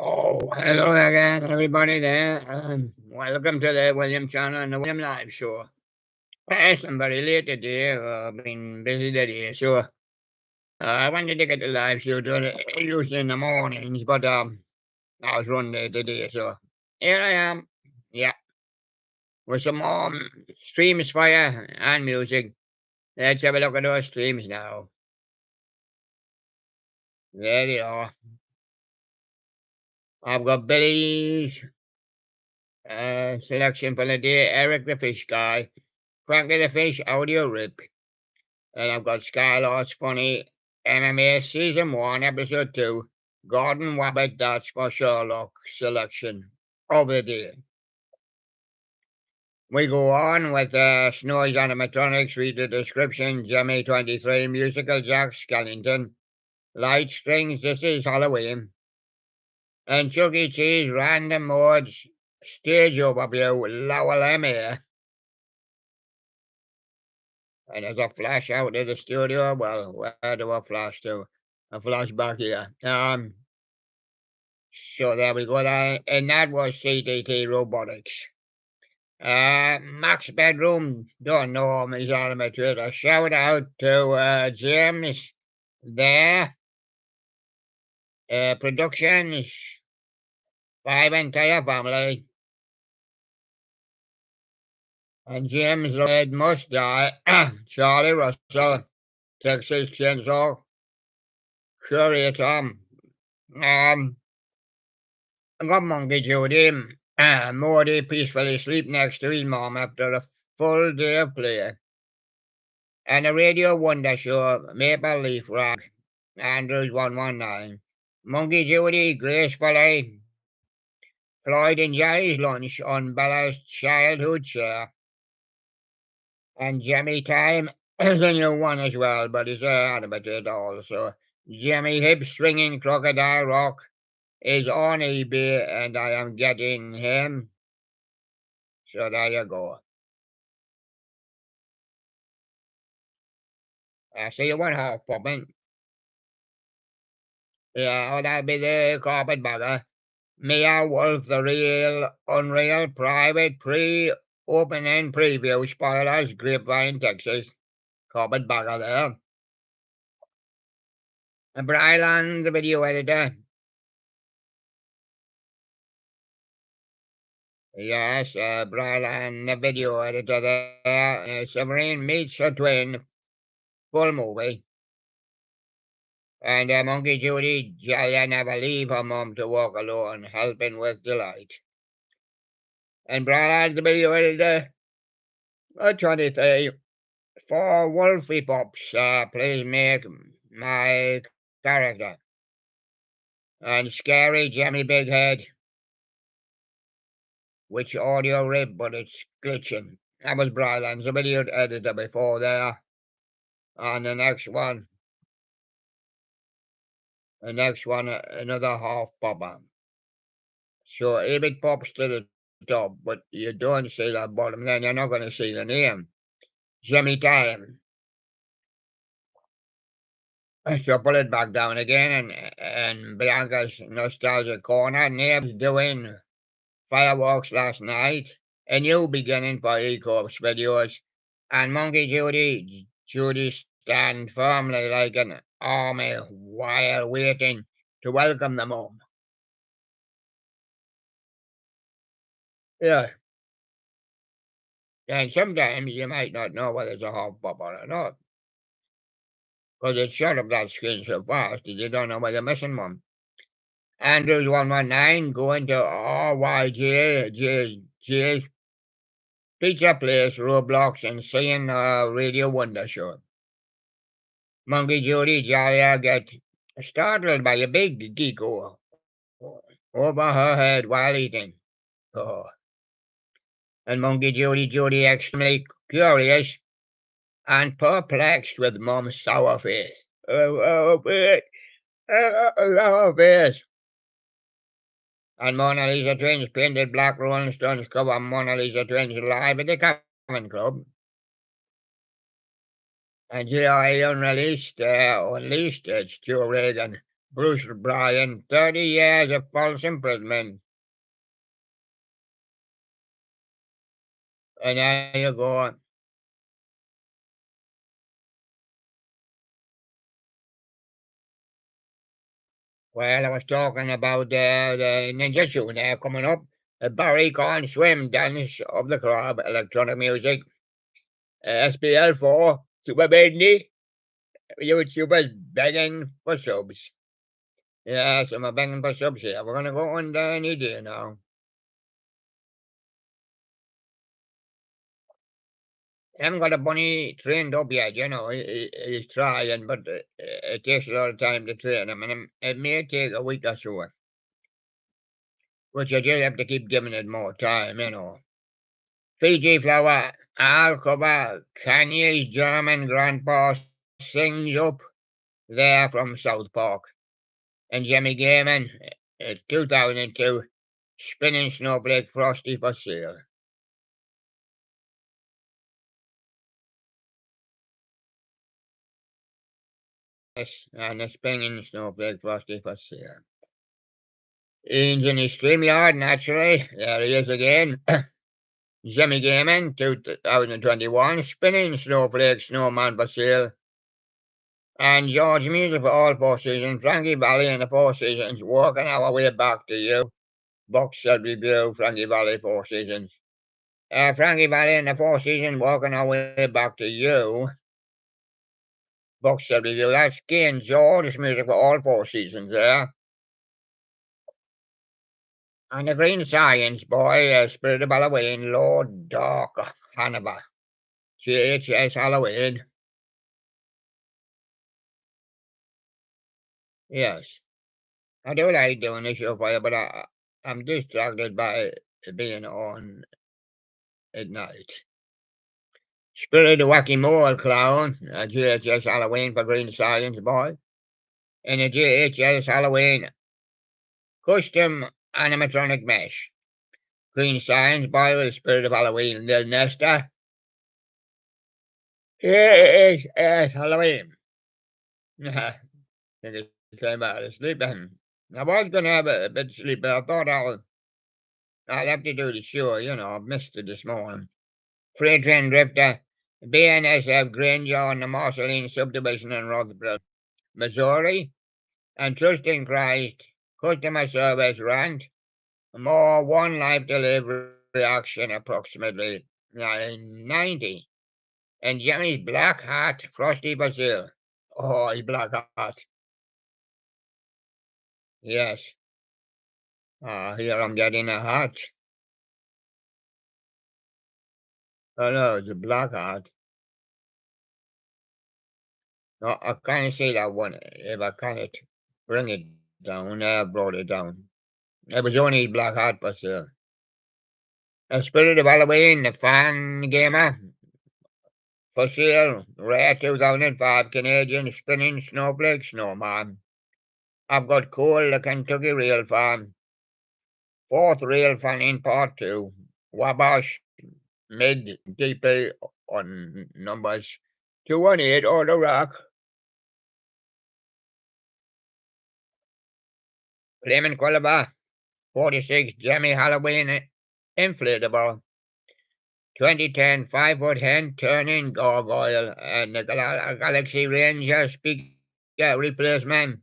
Oh, hello again, everybody there. Welcome to the William channel and the William Live Show. Yes, I'm very late today. I've been busy today, so I wanted to get the live show done usually in the mornings, but I was running late today, so here I am. Yeah, with some more streams for you and music. Let's have a look at those streams now. There they are. I've got Billy's selection for the day, Eric the Fish Guy, Frankie the Fish audio rip. And I've got Skylar's Funny MMA Season 1, Episode 2, Gordon Wabbit, that's for Sherlock selection of the day. We go on with Snowy's Animatronics, read the description, Jimmy 23, Musical Jack Skellington, Light Strings, This is Halloween, and Chuck E. Cheese, Random Modes, Stage Overview, Lowell M.A. And there's a flash out of the studio. Well, where do I flash to? A flash back here. So there we go. And that was CTT Robotics. Max Bedroom, don't know him, he's on my Twitter. Shout out to James there. Productions, 5 entire family. And James Lloyd must die. Charlie Russell, Texas Chainsaw, Curry Tom. I got Monkey Judy. Morty peacefully sleep next to his mom after a full day of play. And the Radio Wonder Show, Maple Leaf Rock, Andrews 119. Monkey Judy gracefully. Floyd enjoys lunch on Bella's childhood chair. And Jimmy Time is a new one as well, but it's animated also. Jimmy Hip Swinging Crocodile Rock is on eBay, and I am getting him. So there you go. I see you one half popping. Yeah, oh, that'd be the carpetbagger. Mia Wolf, the real, unreal, private, pre-opening preview spoilers, Grapevine, Texas. Carpetbagger there. And Brylan, the video editor. Yes, Brylan, the video editor there. Severine meets her twin. Full movie. And Monkey Judy, Jaya never leave her mom to walk alone, helping with delight. And Brad, the video editor, 23, for Wolfie Pops, please make my character. And Scary Jimmy Big Head, which audio rip, but it's glitching. That was Brylan's the video editor before there. And the next one, another half popper. So if it pops to the top, but you don't see that bottom, then you're not going to see the name. Jimmy Time. So pull it back down again, and Bianca's Nostalgia Corner. Nabe's doing fireworks last night. A new beginning for E-Corp's videos. And Monkey Judy stand firmly like an army while waiting to welcome them home. Yeah. And sometimes you might not know whether it's a half pop or not. Because it shut up that screen so fast that you don't know whether you're missing one. Andrews 119 going to RYJ's Pizza Place, Roblox, and seeing Radio Wonder Show. Monkey Judy Jolly get startled by a big geeko over her head while eating. Oh. And Monkey Judy extremely curious and perplexed with Mom's sour face. Sour face. And Mona Lisa Twins painted black Rolling Stones cover Mona Lisa Twins live at the Common Club. And GI unleashed, it's Joe Reagan Bruce Bryan, 30 years of false imprisonment. And there you go. Well, I was talking about the Ninja Tune coming up. Barry Corn Swim Dance of the Crowd, electronic music. SPL4, Super Bendy. YouTubers begging for subs. Yes, I'm begging for subs here. We're gonna go on any day now. I haven't got a bunny trained up yet, he's trying, but it takes a lot of time to train him, and it may take a week or so, which I just have to keep giving it more time. Fiji Flower, I'll cover Kanye's German grandpa sings up there from South Park, and Jimmy Gaiman, 2002, Spinning Snowflake Frosty for sale. Yes, and the Spinning Snowflake Frosty for sale. Ian's in his StreamYard, naturally. There he is again. Jimmy Gaiman, 2021, Spinning Snowflake Snowman for sale. And George Music for all four seasons, Frankie Valli in the four seasons, Walking Our Way Back to You, Box Set Review, Frankie Valli, four seasons. Frankie Valli in the four seasons, Walking Our Way Back to You, Box Set Review. That's Ken George Music for all four seasons there. And the Green Science Boy, Spirit of Halloween, Lord Dark Hannibal, GHS Halloween. Yes, I do like doing this show for you, but I'm distracted by being on at night. Spirit of Wacky Mole Clown, GHS Halloween for Green Science Boy. And a GHS Halloween custom animatronic mesh. Green Science Boy with Spirit of Halloween, Lil Nesta. GHS Halloween. And it came out of sleep. And I was going to have a bit of sleep, but I thought I'll have to do the show. I've missed it this morning. Freight Train Drifter, BNSF Granger on the Marceline subdivision in Rothbrook, Missouri, and Trust in Christ, customer service rant, more one life delivery action approximately 990. And Jimmy's Black Hat, Frosty Basil. Oh, he's Black Hat. Yes. Here I'm getting a hat. Oh no, it's a Black Hat. No, I can't see that one. If I can't bring it down, I brought it down. It was only Black Hat Basil. A Spirit of Halloween, the fan gamer. For sale, rare 2005 Canadian spinning snowflake snowman. I've got Cole, the Kentucky Real Fan. Fourth Real Fan in part two. Wabash, mid DP on numbers 218 or the rock. Flaming Quilliver, 46 Jamie Halloween inflatable. 2010 5-foot hen turning gargoyle and the Galaxy Ranger speaker replacement.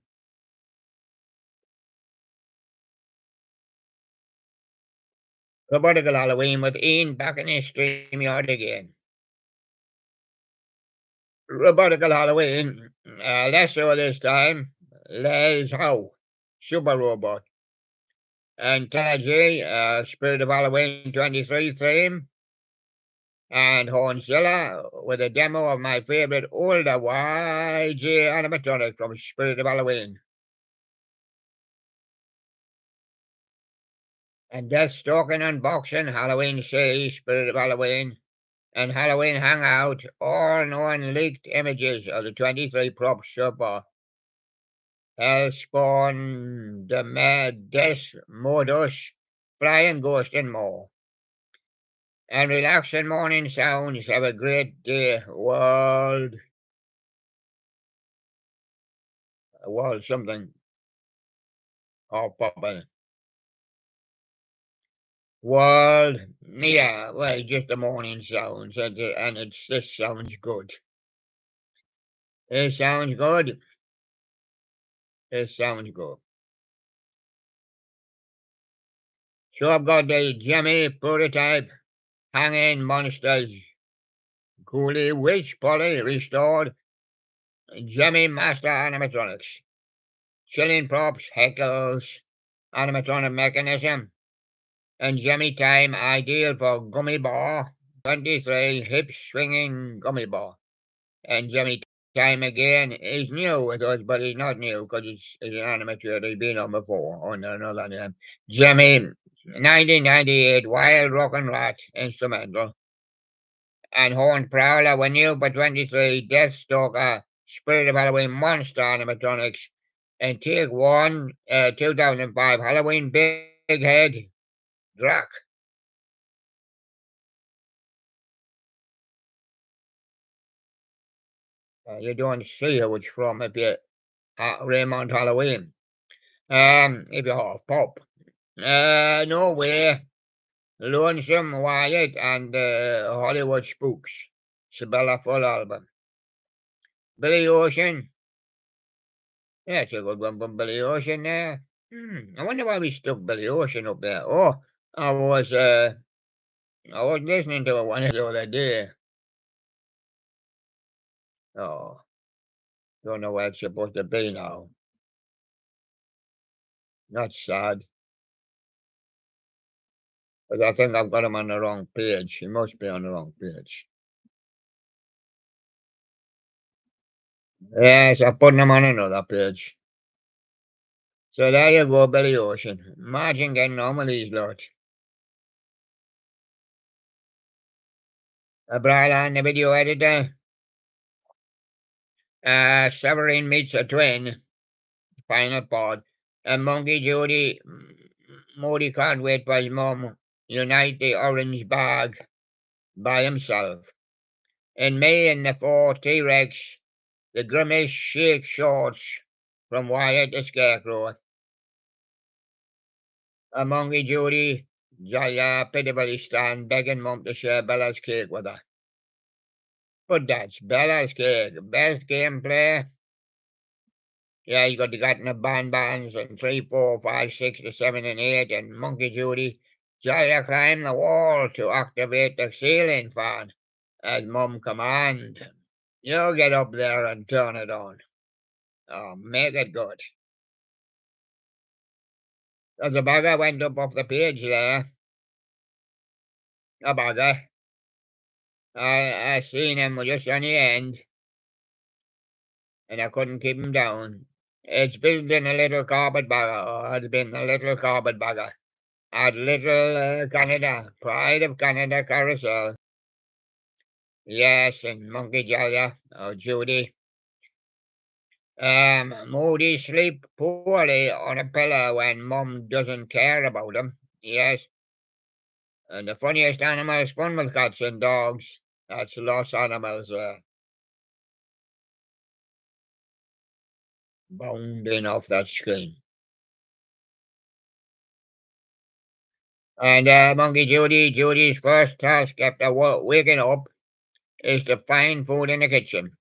Robotical Halloween with Ian back in his StreamYard again. Robotical Halloween, less so this time. Les How, Super Robot. And Taji, Spirit of Halloween 23 theme. And Hornzilla with a demo of my favorite older YJ animatronic from Spirit of Halloween. And Deathstalking Unboxing, Halloween Say, Spirit of Halloween, and Halloween Hangout, all known leaked images of the 23 prop super. Hellspawn, the Mad Death Modus, Flying Ghost, and more. And relaxing morning sounds. Have a great day, world. World something. or popping. World, yeah, well, just the morning sounds, and this sounds good. It sounds good. It sounds good. So I've got the Jimmy prototype, hanging monsters, Cooley Witch Polly restored, Jimmy Master animatronics, chilling props, heckles, animatronic mechanism, and Jimmy time ideal for gummy bar, 23 hip swinging gummy bar. And Jimmy time again is new with us, but he's not new because it's an animator that he's been on before on another name. Jimmy 1998 Wild Rockin' Rat instrumental. And Horned Prowler were new for 23 Deathstalker Spirit of Halloween Monster animatronics. And Take One 2005 Halloween Big Head Drac. You don't see who it's from if you Raymond Halloween. If you half pop. No way. Lonesome Wyatt and Hollywood Spooks. Sabella full album. Billy Ocean. Yeah, it's a good one from Billy Ocean there. I wonder why we stuck Billy Ocean up there. Oh, I was uh, I was listening to it one the other day. Oh, don't know where it's supposed to be now. That's sad. But I think I've got him on the wrong page. He must be on the wrong page. Yes, I'm putting him on another page. So there you go, Billy Ocean. Imagine getting on with these lot. A Brylan, the video editor. Severin meets a twin. Final part. And Monkey Judy, Moody can't wait for his mum. Unite the orange bag by himself. In May and the four T-Rex, the Grimace Shake Shorts from Wyatt the Scarecrow. A Monkey Judy, Jaya pitifully stand begging mum to share Bella's cake with her. But that's Bella's cake. Best gameplay. Yeah, you got the Gatna Bands and 3, 4, 5, 6 to 7 and 8 and Monkey Judy. Jaya climb the wall to activate the ceiling fan as Mum command. You get up there and turn it on. Oh, make it good. There's a bugger went up off the page there. A bugger. I seen him just on the end, and I couldn't keep him down. It's building a little carpetbagger, or it's been a little carpetbagger. At Little Canada, Pride of Canada Carousel. Yes, and Monkey Jaya, Judy. Moody sleep poorly on a pillow when Mum doesn't care about him. Yes, and the funniest animals fun with cats and dogs. That's lost animals bounding off that screen. And Monkey Judy's first task after waking up is to find food in the kitchen.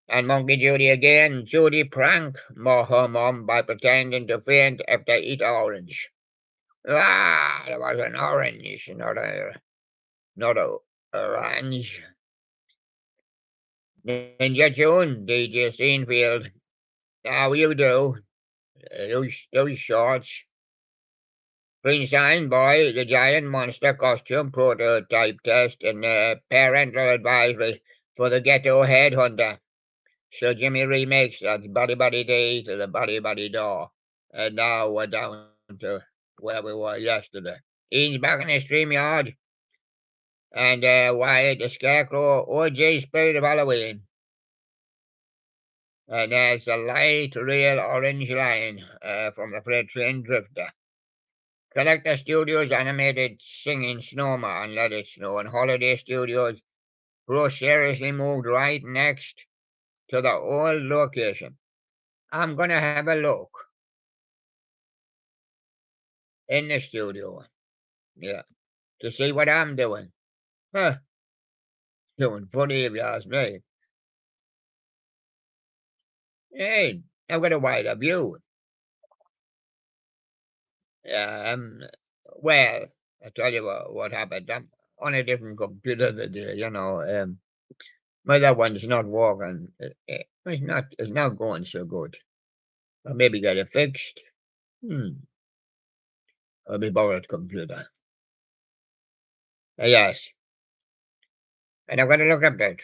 And Monkey Judy again. Judy prank her mom by pretending to faint after eat orange. Ah, there was an orange, not a orange. Ninja June, DJ Steinfield. How you do? Those shorts. Greenstein Boy, the giant monster costume prototype test and parental advisory for the ghetto headhunter. So Jimmy remakes that Buddy Buddy Day to the Buddy Buddy Door. And now we're down to where we were yesterday. Ian's back in the stream yard. And Wyatt the Scarecrow, OJ Spirit of Halloween. And there's a light real orange line from the Freight Train Drifter. Collector Studios animated Singing Snowman, Let It Snow, and Holiday Studios seriously moved right next to the old location. I'm gonna have a look. in the studio. Yeah, to see what I'm doing. Huh, doing funny if you ask me. Hey, I've got a wider view. Um, well, I tell you what happened. I'm on a different computer today, my other one's not working. It's not going so good. I'll maybe get it fixed. Hmm. I'll be borrowed computer. Yes. And I've got to look up that.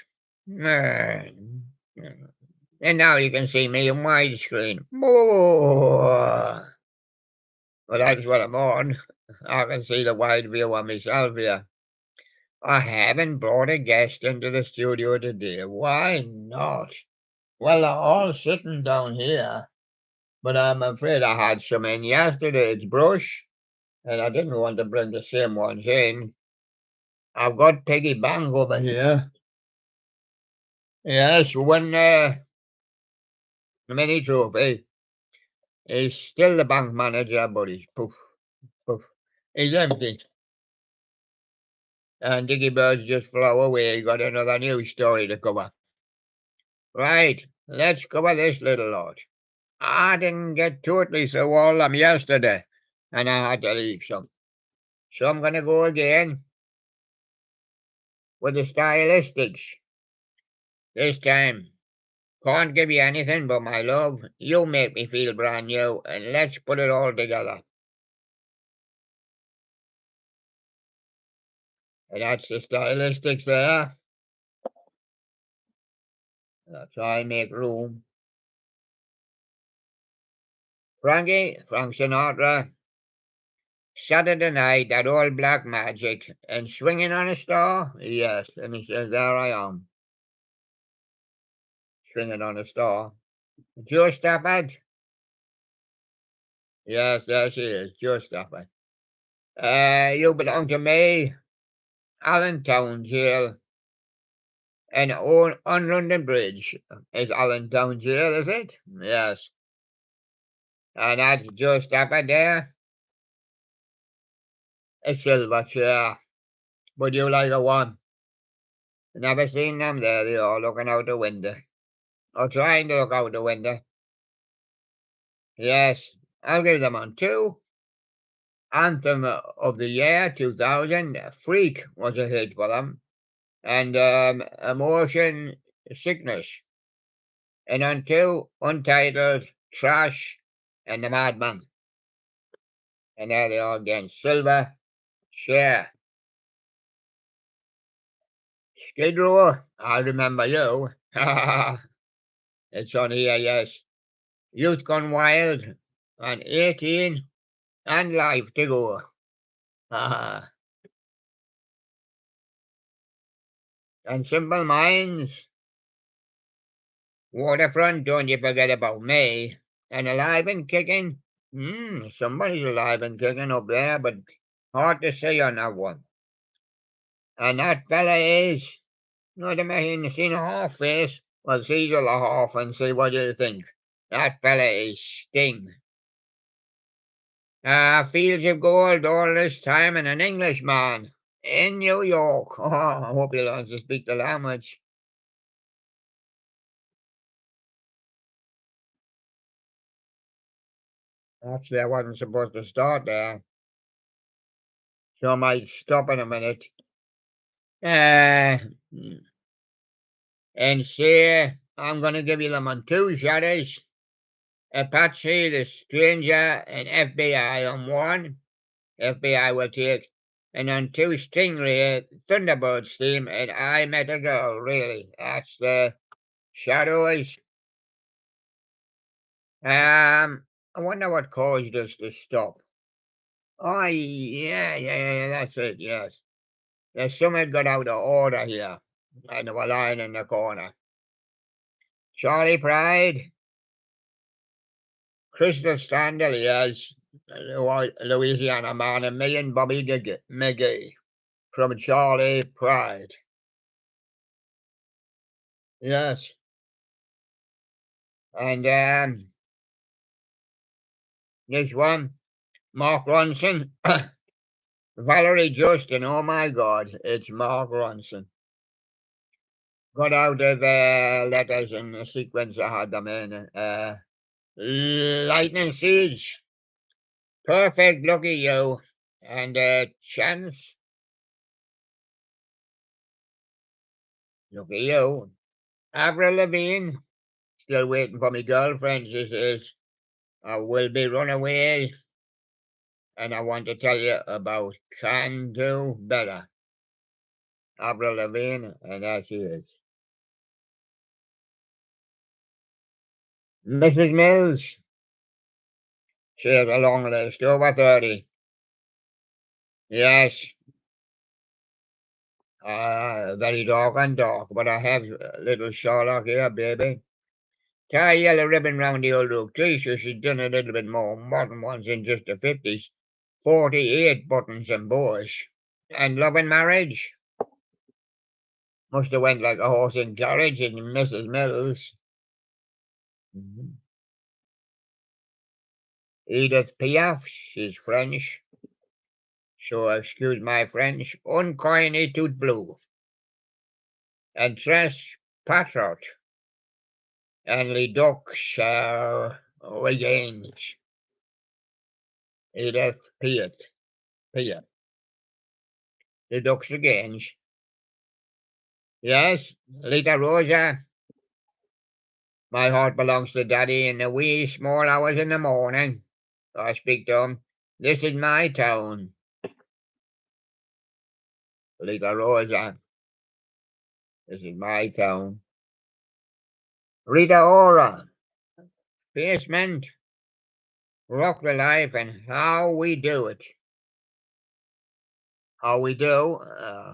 And now you can see me in widescreen. Well, that's what I'm on. I can see the wide view of myself here. I haven't brought a guest into the studio today. Why not? Well, they're all sitting down here, but I'm afraid I had some in yesterday's brush, and I didn't want to bring the same ones in. I've got Piggy Bang over here. Yes, when the mini trophy is still the bank manager, but he's poof, poof. He's empty. And Diggy Bird's just flew away. He got another news story to cover. Right, let's cover this little lot. I didn't get totally through all them yesterday, and I had to leave some. So I'm going to go again with the stylistics. This time, can't give you anything but my love. You make me feel brand new, and let's put it all together. And that's the stylistics there. That's how I make room. Frank Sinatra, Saturday night, that old black magic, and swinging on a star. Yes, and he says, there I am, swinging on a star. Joe Stafford. Yes, there she is, Joe Stafford. You belong to me, Allentown Jail, and on London Bridge. Is Allentown Jail, is it? Yes. And that's Joe Stafford there. A silver chair. Would you like a one? Never seen them there, they are looking out the window. Or trying to look out the window. Yes, I'll give them on two. Anthem of the year 2000, Freak was a hit for them. And Emotion Sickness. And on two, Untitled, Trash, and The Madman. And there they are again. Silver, Share. Skid Row, I remember you. It's on here, yes. Youth Gone Wild, and 18, and Life to Go. And Simple Minds, Waterfront, don't you forget about me. And Alive and Kicking. Somebody's alive and kicking up there, but hard to say on that one. And that fella is, not imagine seen a half face. Well, see the half and see what you think. That fella is Sting. Fields of gold all this time and an Englishman in New York. Oh, I hope he learns to speak the language. Actually, I wasn't supposed to start there, so I might stop in a minute. Uh, and say I'm going to give you them on two shutters. Apache, the Stranger, and FBI on one. FBI will take. And on two, Stingray, Thunderbird's theme, and I Met a Girl, really. That's the Shadows. I wonder what caused us to stop. Oh, yeah, that's it, yes. There's something got out of order here, and they were lying in the corner. Charlie Pride, Crystal Standard, yes, Louisiana man, and me and Bobby McGee from Charlie Pride. Yes, and this one. Mark Ronson. Valerie Justin, oh my God, it's Mark Ronson. Got out of letters in the sequence I had them in. Lightning Siege, Perfect, Lucky You, and Chance, Lucky You. Avril Lavigne, still waiting for my girlfriend, she says. I will be runaway, and I want to tell you about Can Do Better. Avril Lavigne, and there she is. Mrs. Mills, she has a long list, over 30. Yes, very dark and dark, but I have little Sherlock here, baby. Tie a yellow ribbon round the old oak tree, so she's done a little bit more modern ones in just the 50s. 48 buttons and bows. And Love and Marriage. Must have went like a horse in carriage in Mrs. Mills. Edith Piaf, she's French. So excuse my French. Uncoiny tout blue. And Tres Patriot. And Les Ducs Regains. Edith Piaf. The Ducks Regains. Yes, Lita Rosa. My heart belongs to Daddy in the wee small hours in the morning. I speak to him. This is my town. Lita Rosa. This is my town. Rita Ora. Basement. Rock the life and how we do it. How we do.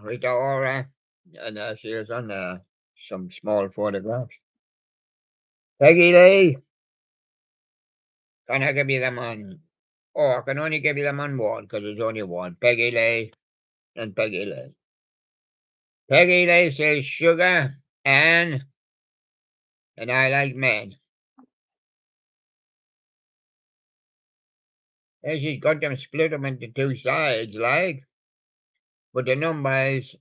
Rita Ora. And she is on some small photographs. Peggy Lee. Can I give you them on? Oh, I can only give you them on one because there's only one. Peggy Lee and Peggy Lee. Peggy Lee says sugar and I like men. And she's got them split them into two sides, like, but the numbers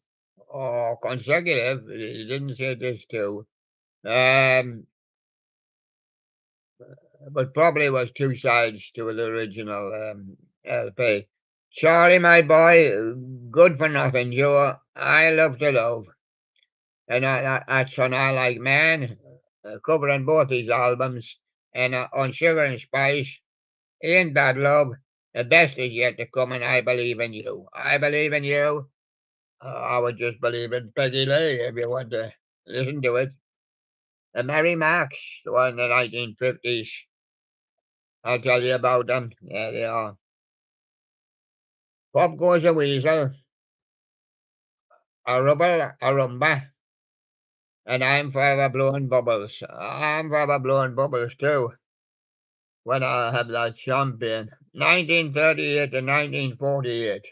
are consecutive. It didn't say this too. But probably was two sides to the original LP. Charlie, my boy, good for nothing, Joe. I love to love. And that's on I Like Man, covering both these albums. And on Sugar and Spice, Ain't That Love, the best is yet to come, and I believe in you. I believe in you. I would just believe in Peggy Lee if you want to listen to it. And Mary Max, the one in the 1950s. I'll tell you about them. Yeah, they are. Pop Goes a Weasel, a Rubble, a Rumba, and I'm forever blowing bubbles. I'm forever blowing bubbles too. When I have that champagne. 1938 to 1948.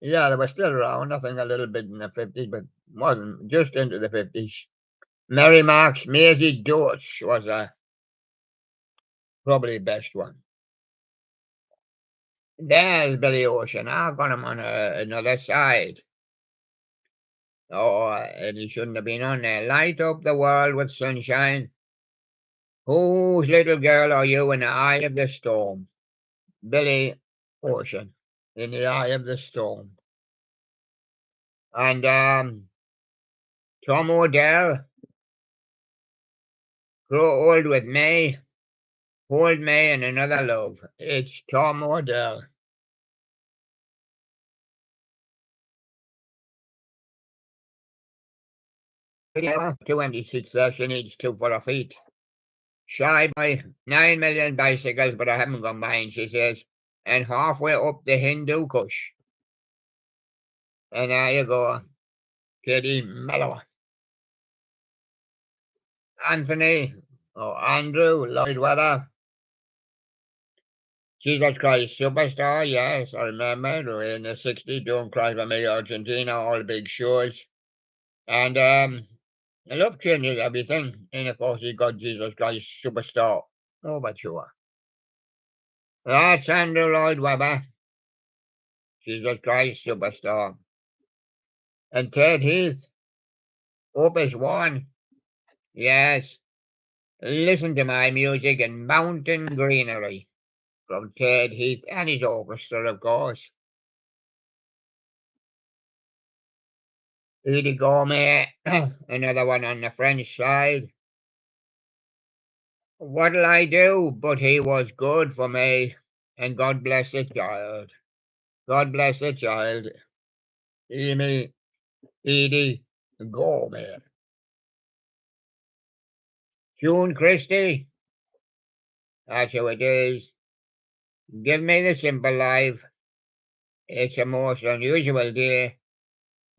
Yeah, they were still around. I think a little bit in the 50s, but wasn't just into the 50s. Mary Mark's Maisie Dots was probably the best one. There's Billy Ocean. I got him on another side. Oh, and he shouldn't have been on there. Light up the world with sunshine. Whose little girl are you in the eye of the storm? Billy Ocean. In the eye of the storm. And Tom Odell. Grow old with me. Hold me in another love. It's Tom Odell. 226 there, she needs 2 for her feet. Shy by 9 million bicycles, but I haven't got mine, she says. And halfway up the Hindu Kush. And there you go. Katie Mellow. Anthony, Andrew Lloyd Webber. Jesus Christ Superstar, yes, I remember in the 60s, Don't Cry for Me, Argentina, all big shows. And I love changes everything. And of course, you got Jesus Christ Superstar. Oh, but sure. That's Andrew Lloyd Webber. Jesus Christ Superstar. And Ted Heath. Opus 1. Yes. Listen to my music and mountain greenery. From Ted Heath and his orchestra, of course. Edie Gourmet, another one on the French side. What'll I do? But he was good for me. And God bless the child. God bless the child. Edie Gourmet. June Christie. That's who it is. Give me the simple life. It's a most unusual day.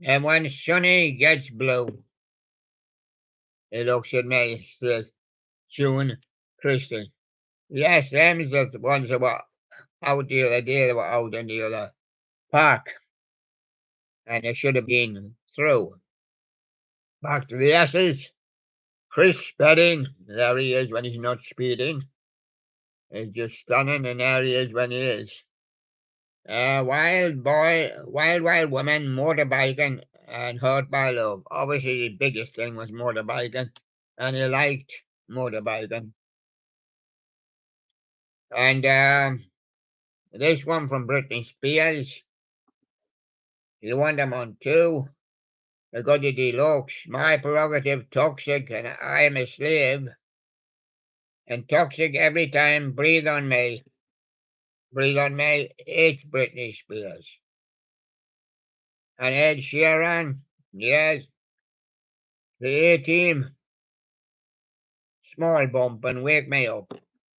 And when sunny gets blue, he looks at me, says, June Christie. Yes, them's the ones that were out the other day, they were out in the other park. And they should have been through. Back to the S's. Chris speeding. There he is when he's not speeding. He's just stunning, and there he is when he is. Wild woman motorbiking and hurt by love. Obviously, the biggest thing was motorbiking, and he liked motorbiking. And this one from Britney Spears. You want them on two? The Goody Deluxe. My prerogative, toxic, and I am a slave. And toxic every time. Breathe on me. Breathe on me. It's Britney Spears. And Ed Sheeran. Yes. The A-Team. Small bump and wake me up.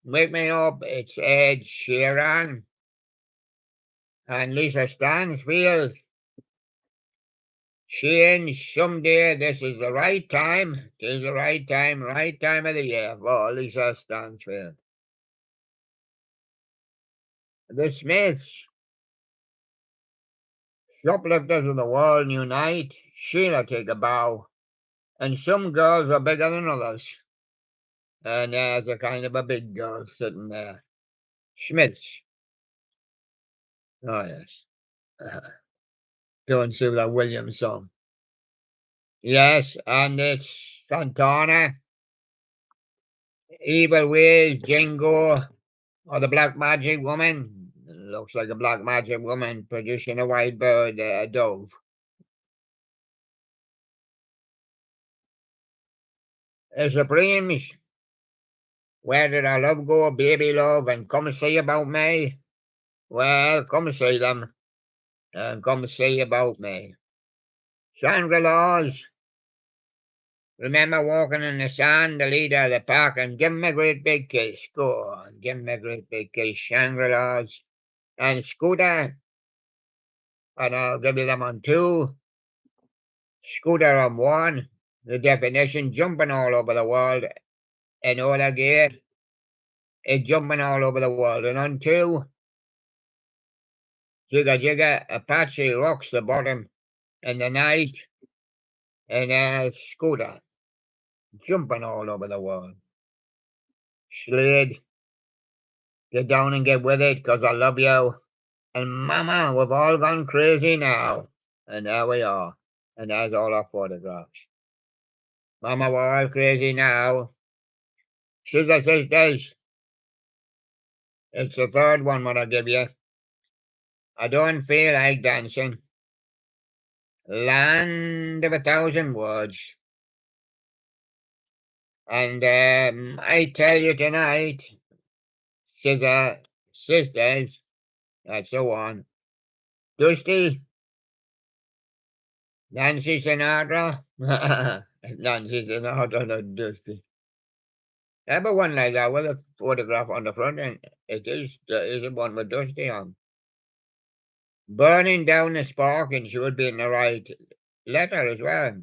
Wake me up. It's Ed Sheeran. And Lisa Stansfield. Shane, someday this is the right time. It is the right time of the year for Lisa Stansfield. The Smiths. Shoplifters of the world unite. Sheila take a bow. And some girls are bigger than others. And there's a kind of a big girl sitting there. Schmitz. Oh, yes. Going through that Williams song. Yes, and it's Santana. Evil Ways, Django, or the Black Magic Woman. Looks like a Black Magic Woman producing a white bird, a dove. The Supremes. Where did our love go, baby love, and come say about me? Well, come say them, and come say about me. Shangri-La's. Remember walking in the sand, the leader of the pack, and give him a great big kiss. Go on, give him a great big kiss. Shangri-La's. And Scooter, and I'll give you them on two. Scooter on one. The definition, jumping all over the world. And all I get is jumping all over the world. And on two, Jigga Jigga, Apache rocks the bottom in the night. And Scooter, jumping all over the world. Slade, get down and get with it, 'cause I love you. And Mama, we've all gone crazy now. And there we are. And there's all our photographs. Mama, we're all crazy now. Scissor Sisters. It's the third one what I give you. I don't feel like dancing. Land of a Thousand Words. And I tell you tonight, Scissor Sisters, that's the one. Dusty, Nancy Sinatra. Nancy Sinatra, not Dusty. I have a one like that with a photograph on the front, and there is a one with Dusty on. Burning down the spark, and should be in the right letter as well.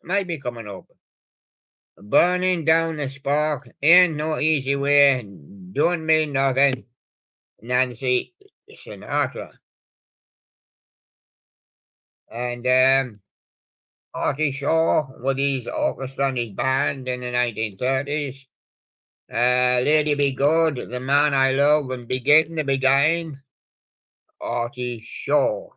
Might be coming up. Burning down the spark ain't no easy way. Don't mean nothing. Nancy Sinatra. And Artie Shaw with his orchestra and his band in the 1930s. Lady Be Good, The Man I Love, and Begin the Beguine, Artie Shaw.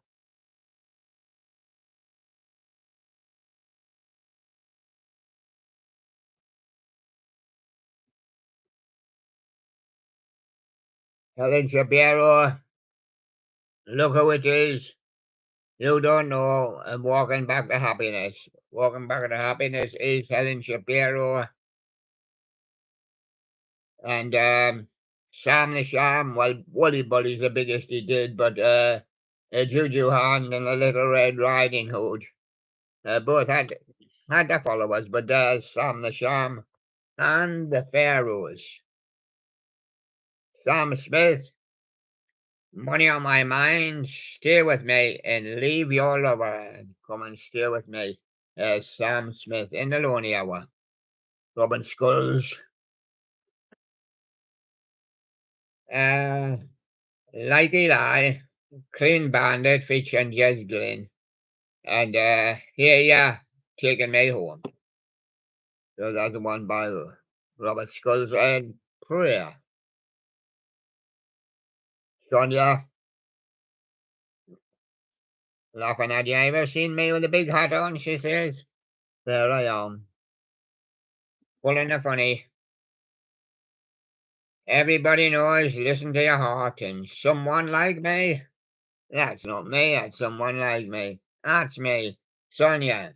Helen Shapiro, Look Who It Is, You Don't Know, and Walking Back to Happiness. Walking Back to Happiness is Helen Shapiro. And Sam the Sham, well, Woolly Bully's the biggest he did, but Juju Hand and the Little Red Riding Hood both had their followers, but Sam the Sham and the Pharaohs. Sam Smith, Money on My Mind, Stay With Me, and Leave Your Lover and Come and Stay With Me. Sam Smith in the Lonely Hour. Robin Skulls. Like Eli, Clean Bandit, Fitch and Jez Glynn. And Here Ya, Taking Me Home. So that's the one by Robert Skulls and Prayer. Sonia, laughing at you. Ever seen me with a big hat on? She says. There I am. Pulling the funny. Everybody knows, listen to your heart, and someone like me. That's not me, that's someone like me. That's me, Sonia.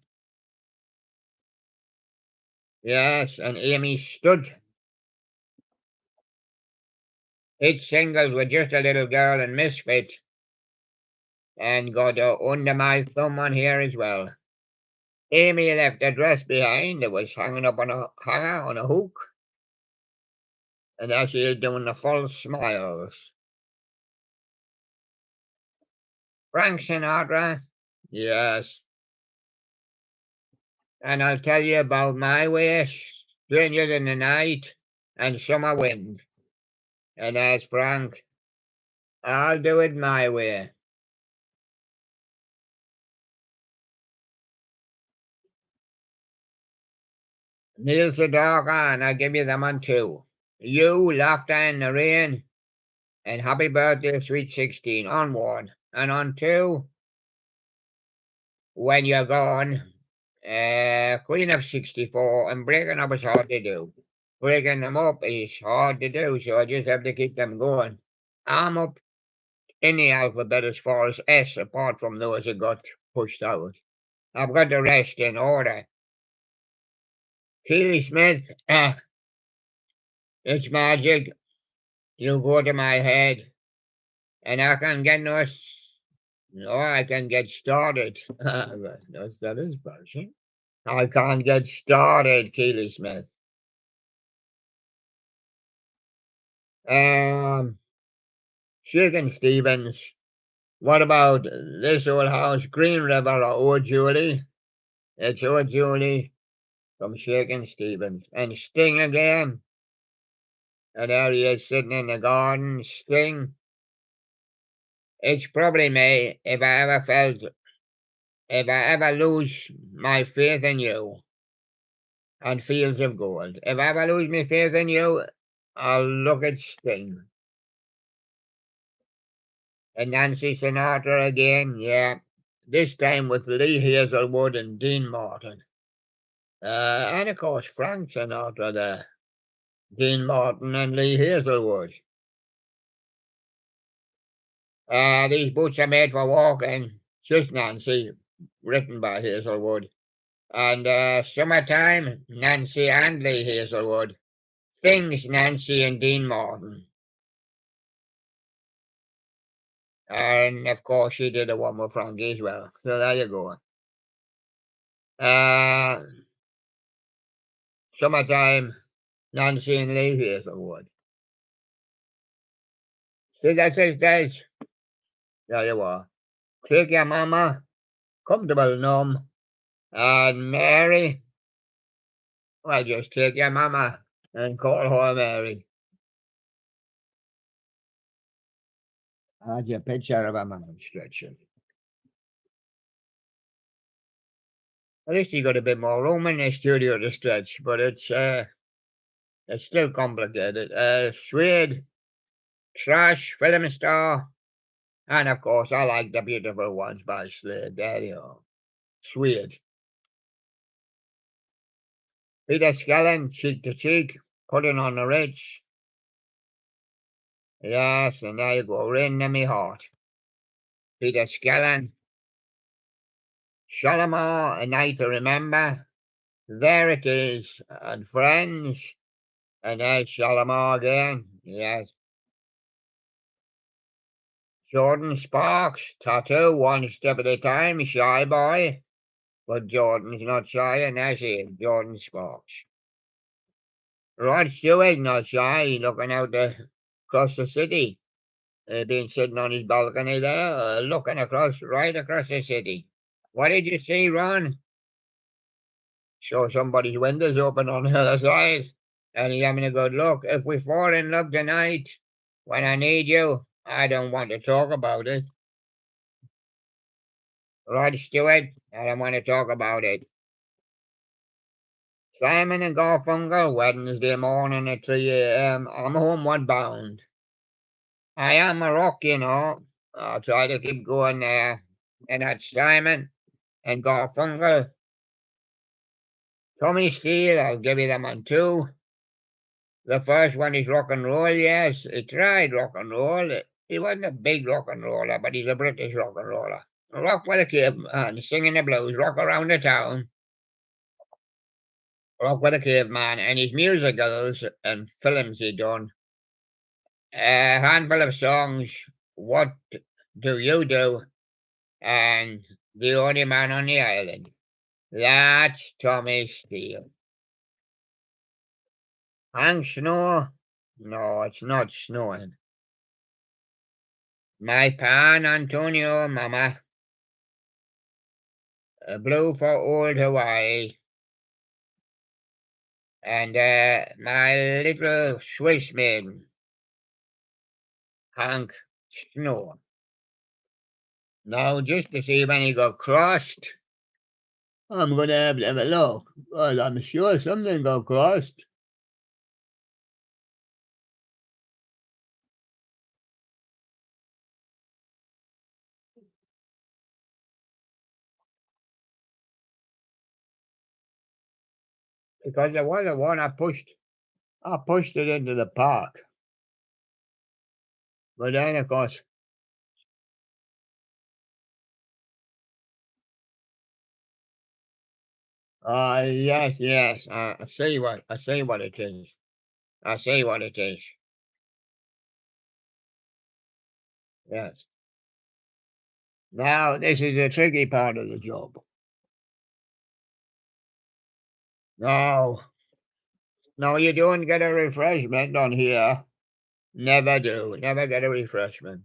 Yes, and Amy Stood. Hit singles with Just a Little Girl and Misfit. And got Under My Thumb on here as well. Amy left the dress behind. It was hanging up on a hanger on a hook. And now she is doing the false smiles. Frank Sinatra. Yes. And I'll tell you about My Wish, Stranger in the Night, and Summer Wind. And as Frank, I'll do it my way. Neil Sedaka, and I'll give you them on two. You, Laughter in the Rain, and Happy Birthday, Sweet 16 on one. And on two, When You're Gone, Queen of 64, and breaking up is hard to do. Breaking them up is hard to do, so I just have to keep them going. I'm up in the alphabet as far as S, apart from those that got pushed out. I've got the rest in order. Keely Smith, it's magic. You go to my head, and I can get I can get started. That is version. I can't get started, Keely Smith. Shakin' Stevens. What about This Old House, Green River, or Oh Julie? It's Oh Julie from Shakin' Stevens. And Sting again. And there he is sitting in the garden. Sting. It's probably me if I ever lose my faith in you. And Fields of Gold. If I ever lose my faith in you, I'll look at Sting. And Nancy Sinatra again, yeah. This time with Lee Hazelwood and Dean Martin. And of course Frank Sinatra there. Dean Martin and Lee Hazelwood. These boots are made for walking. Just Nancy, written by Hazelwood. And Summertime, Nancy and Lee Hazelwood. Things, Nancy and Dean Martin. And of course, she did a one with Frankie as well. So there you go. Summertime, Nancy and Lee Hazelwood. See, that says Des. There you are. Take Your Mama, Comfortable Numb, and Mary. Well, just take your mama and call her Mary. That's a picture of a man stretching. At least you got a bit more room in the studio to stretch, but it's It's still complicated. Suede, Trash, Film Star, and of course I like The Beautiful Ones by Slade. There you are. Suede. Peter Skellen, Cheek to Cheek, Putting on the Ritz. Yes, and there you go, Rain in Me Heart. Peter Skellen. Shalimar, A Night to Remember. There it is, and Friends. And there's Shalimar again. Yes. Jordan Sparks, Tattoo, One Step at a Time, Shy Boy. But Jordan's not shy, and that's it, Jordan Sparks. Rod Stewart, not shy, looking out across the city. Been sitting on his balcony there, looking right across the city. What did you see, Ron? So somebody's window's open on the other side, and he's having a good look. If we fall in love tonight, when I need you, I don't want to talk about it. Rod Stewart, I don't want to talk about it. Simon and Garfunkel, Wednesday morning at 3 a.m. I'm homeward bound. I am a rock, you know. I'll try to keep going there. And that's Simon and Garfunkel. Tommy Steele, I'll give you them on two. The first one is rock and roll, yes. He tried rock and roll. He wasn't a big rock and roller, but he's a British rock and roller. Rock with a caveman, singing the blues, rock around the town. Rock with a caveman, and his musicals and films he done. A handful of songs, What Do You Do? And The Only Man on the Island. That's Tommy Steele. Hank Snow? No, it's not snowing. My pan Antonio, mama. Blue for old Hawaii. And my little Swiss maiden. Hank Snow. Now, just to see when he got crossed, I'm going to have a look. Well, I'm sure something got crossed. Because there was the one I pushed it into the park. But then, of course, yes, yes, I see what it is. I see what it is. Yes. Now, this is the tricky part of the job. No, no, you don't get a refreshment on here. Never do. Never get a refreshment.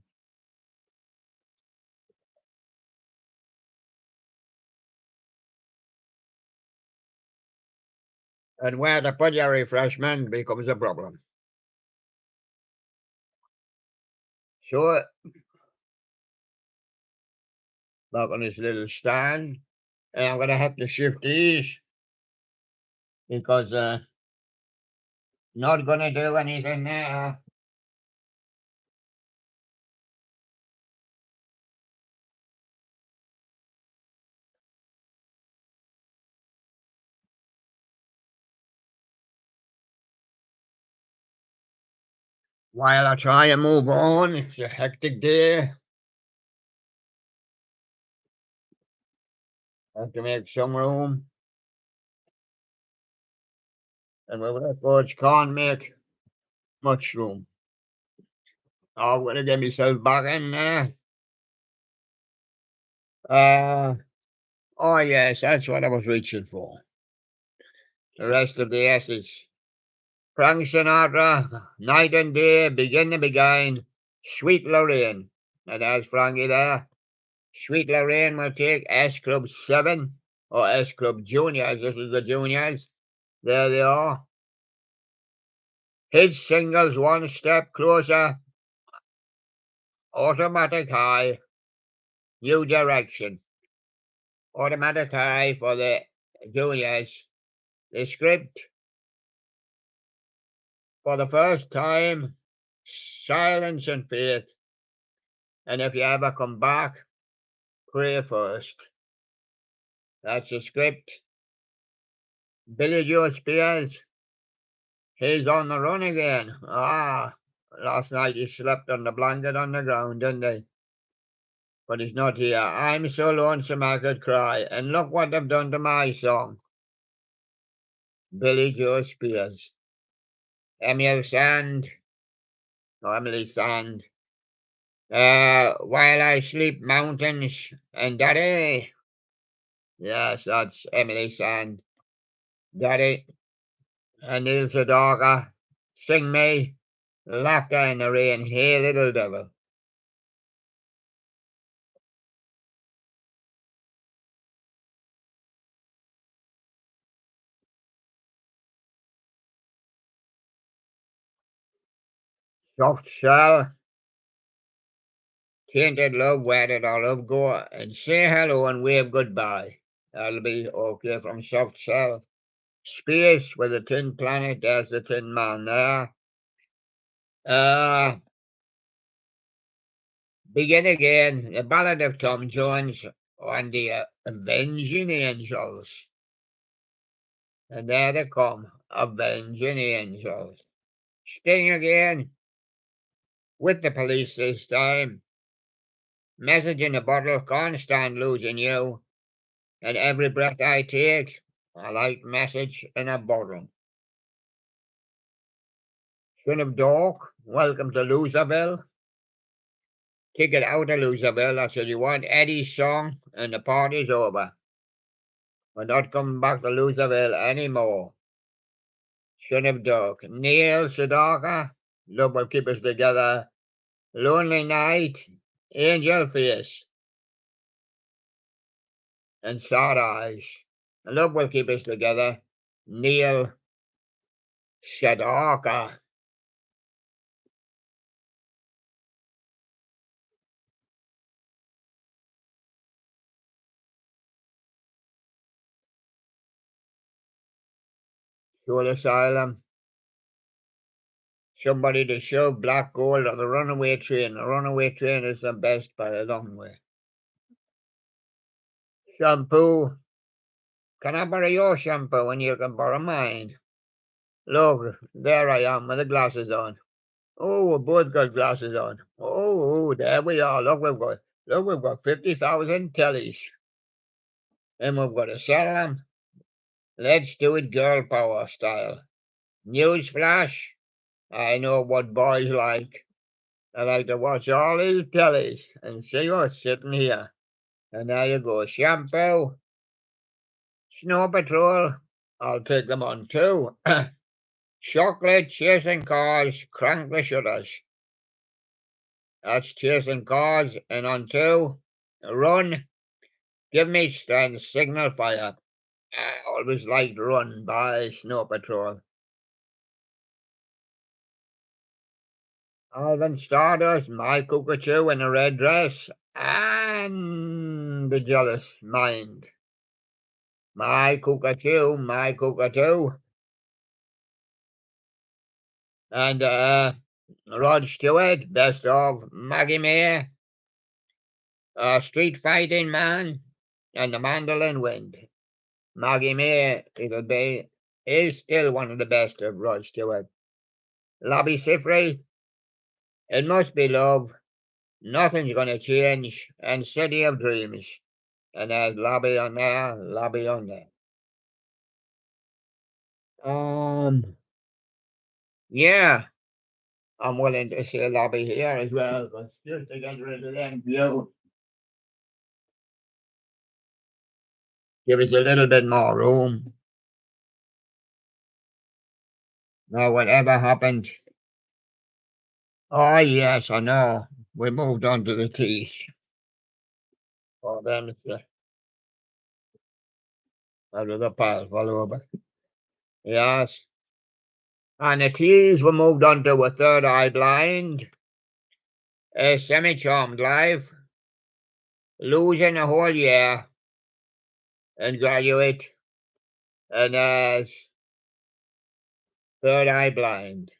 And where to put your refreshment becomes a problem. So, back on this little stand, and I'm going to have to shift these because not going to do anything there. While I try and move on, it's a hectic day. I have to make some room. And with that George can't make much room. I'm going to get myself back in there. Oh, yes, that's what I was reaching for. The rest of the S's. Frank Sinatra, Night and Day, Begin to Begin, Sweet Lorraine. Now there's Frankie there. Sweet Lorraine will take S Club 7 or S Club Juniors. This is the juniors. There they are. Hit singles One Step Closer, Automatic High, New Direction. Automatic High for the juniors. The script, For the first time, silence and faith. And if you ever come back, pray first. That's the script. Billy Joe Spears, he's on the run again. Last night he slept on the blanket on the ground, didn't he? But he's not here. I'm so lonesome I could cry. And look what they've done to my song. Billy Joe Spears. Emily Sand. While I Sleep Mountains and Daddy. Yes, that's Emily Sand. Daddy. And Neil Sedaka. Sing Me. Laughter in the Rain. Hey, little devil. Soft Shell. Tainted Love, Where Did Our Love Go? And Say Hello and Wave Goodbye. That'll be okay from Soft Shell. Space with the Tin Planet, there's the Tin Man there. Begin Again, the Ballad of Tom Jones on the Avenging Angels. And there they come, Avenging Angels. Sting Again, with the Police this time. Message in a Bottle, Can't Stand Losing You. And Every Breath I Take, I like Message in a Bottle. Son of Dog, Welcome to Loserville. Ticket out of Loserville, that's what you want. Eddie's song, and the party's over. We're not coming back to Loserville anymore. Son of Dog, Neil Sedaka, Love Will Keep Us Together. Lonely Night, Angel Face, and Sad Eyes. Love Will Keep Us Together. Neil Sedaka. Soul Asylum. Somebody to Shove, Black Gold, or The Runaway Train. The Runaway Train is the best by a long way. Shampoo. Can I borrow your shampoo when you can borrow mine? Look, there I am with the glasses on. Oh, we both got glasses on. Oh, there we are. Look, we've got 50,000 tellies. And we've got to sell them. Let's do it girl power style. News flash. I know what boys like. I like to watch all these tellies and see us sitting here. And there you go. Shampoo. Snow Patrol. I'll take them on too. Chocolate, Chasing Cars, Crank the Shutters. That's Chasing Cars. And on two, Run, Give Me Strength, Signal Fire. I always liked Run by Snow Patrol. Alvin Stardust, My Cuckoo in a Red Dress, and The Jealous Mind. My Cuckoo, My Cuckoo. And Rod Stewart, Best of Maggie May, Street Fighting Man, and The Mandolin Wind. Maggie May, is still one of the best of Rod Stewart. Lobby Sifri, It Must Be Love, Nothing's Gonna Change, and City of Dreams. And there's Lobby on there, Lobby on there. Yeah, I'm willing to say Lobby here as well, but just to get rid of them view. Give us a little bit more room. Now, whatever happened. Oh, yes, I know. We moved on to the teeth. Oh, them, out of the pile, all over. Yes. And the teas were moved on to a Third Eye Blind, a Semi-Charmed Life, Losing a Whole Year, and Graduate, and Third Eye Blind.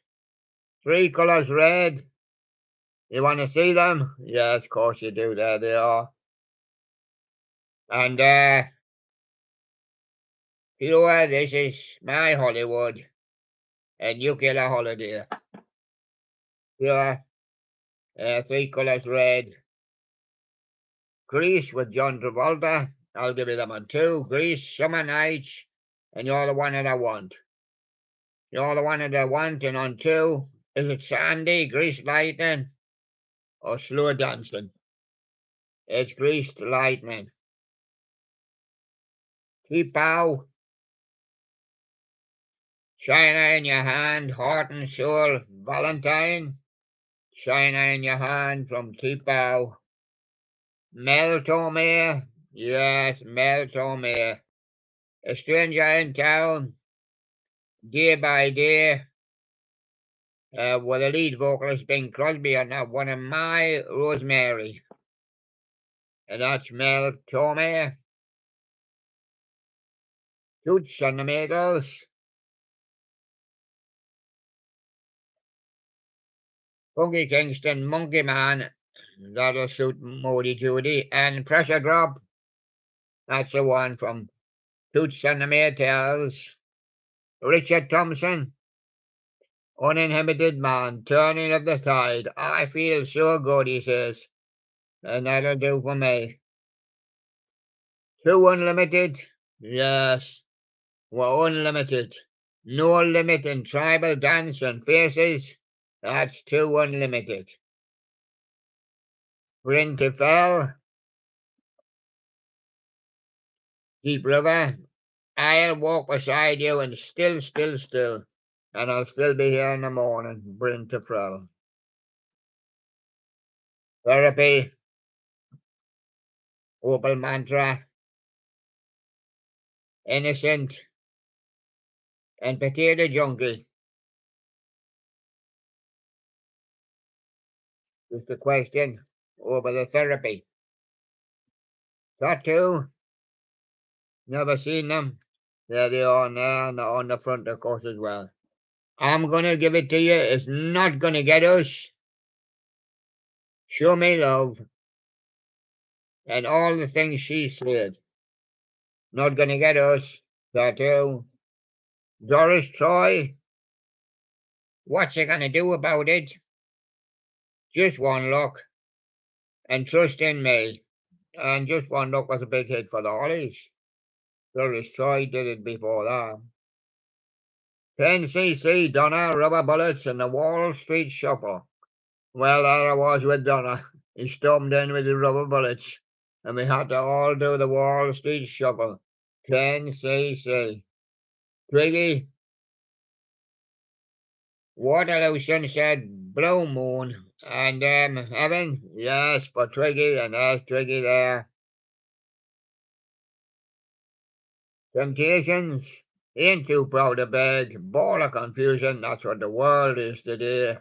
Three colours red. You want to see them? Yes, of course you do. There they are. And here, this is my Hollywood and nuclear holiday. Here, three colours red. Grease with John Travolta. I'll give you them on two. Grease, Summer Nights, and You're the One That I Want. You're the One That I Want, and on two, is it Sandy, Grease Lightning, or Slow Dancing? It's Greased Lightning. T-Pow, China in Your Hand, Heart and Soul, Valentine. China in Your Hand from T-Pow. Mel Torme, yes, Mel Torme. A Stranger in Town, Day by Day, with the lead vocalist Bing Crosby on that one, of My Rosemary. And that's Mel Torme. Toots and the Maytals. Funky Kingston, Monkey Man, that'll suit Moody Judy. And Pressure Drop, that's the one from Toots and the Maytals. Richard Thompson, Uninhibited Man, Turning of the Tide. I feel so good, he says. And that'll do for me. Two Unlimited, yes, we're unlimited. No limit in tribal dance and faces. That's Two Unlimited. Bryn Fell, Deep River. I'll walk beside you and still. And I'll still be here in the morning. Bryn Fell. Therapy. Opal Mantra. Innocent. And Potato Junkie. Just a question over the therapy. Tattoo. Never seen them. There they are now on the front, of course, as well. I'm going to give it to you. It's not going to get us. Show Me Love. And all the things she said. Not going to get us. Tattoo. Doris Troy. What's she going to do about it? Just One Look. And Trust in Me. And Just One Look was a big hit for the Hollies. Doris Troy did it before that. 10cc, Donna, Rubber Bullets, and the Wall Street Shuffle. Well, there I was with Donna. He stormed in with the rubber bullets, and we had to all do the Wall Street Shuffle. 10cc. Twiggy. Waterloo Sunset, Blue Moon, and Heaven. Yes, for Twiggy, and there's Twiggy there. Temptations. Ain't Too Proud to Beg. Ball of Confusion. That's what the world is today.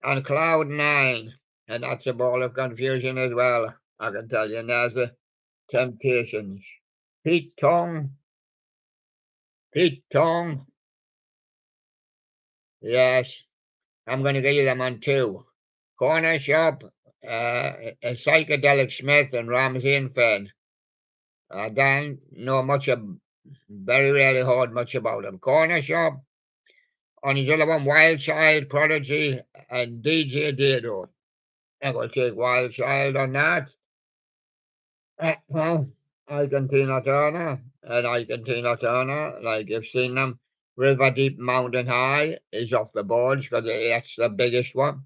And Cloud 9. And that's a ball of confusion as well. I can tell you. And there's the Temptations. Pete Tong. Yes. I'm going to give you them on two. Corner Shop. A Psychedelic Smith and Ramsey and Fenn. I don't know much very rarely heard much about him. Corner Shop. On his other one, Wild Child, Prodigy, and DJ Dado. I'm going to take Wild Child on that. I can Tina Turner, and I can Tina Turner, like you've seen them. River Deep Mountain High is off the boards because that's the biggest one.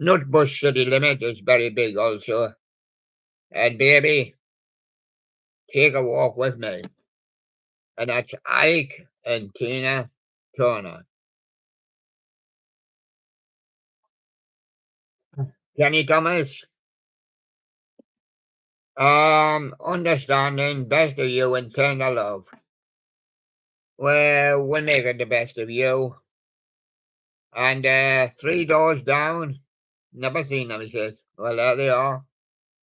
Nutbush City Limit is very big also. And Baby, Take a Walk With Me. And that's Ike and Tina Turner. Kenny Thomas. Understanding, Best of You, and Tender Love. Well, we'll make it the best of you. And 3 Doors Down. Never seen them, he says. Well, there they are.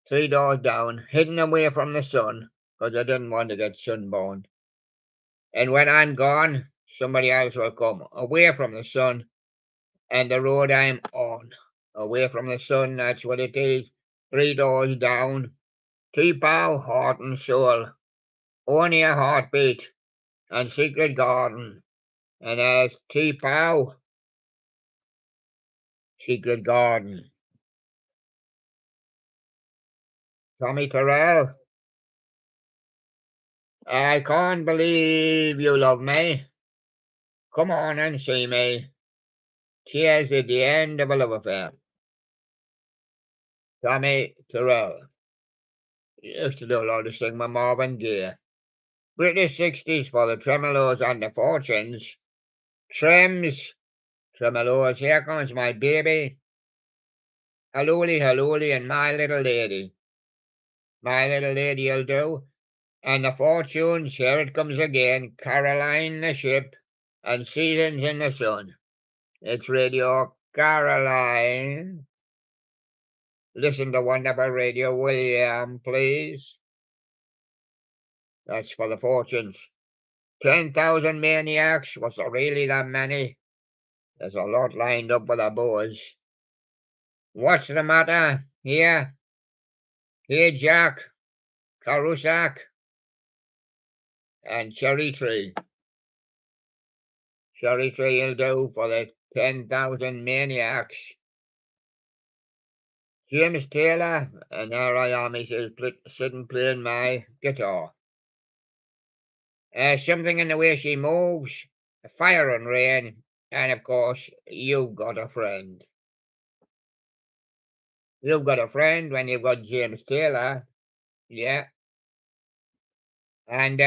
3 Doors Down. Hidden Away from the Sun. Because I didn't want to get sunburned. And when I'm gone, somebody else will come. Away from the sun. and the road I'm on. Away from the sun, that's what it is. 3 doors down. T-Pow, heart and soul. Only a heartbeat. And secret garden. And there's T-Pow, secret garden. Tommy Terrell. I can't believe you love me. Come on and see me. Tears at the end of a love affair. Tommy Terrell. Used to do a lot of singing with Marvin Gaye. British 60s for the Tremolos and the Fortunes. Trems. Tremolos, here comes my baby. Hallooly, hallooly, and my little lady. My little lady'll do. And the Fortunes, here it comes again. Caroline the ship, and Seasons in the sun. It's Radio Caroline. Listen to wonderful Radio William, please. That's for the Fortunes. 10,000 maniacs. Was there really that many? There's a lot lined up with our boys. What's the matter? Here? Here, Jack. Carusac. And Cherry Tree. Cherry Tree will do for the 10,000 maniacs. James Taylor, and there I am, he says, sitting playing my guitar. Something in the way she moves, fire and rain, and of course, you've got a friend. You've got a friend when you've got James Taylor, yeah. And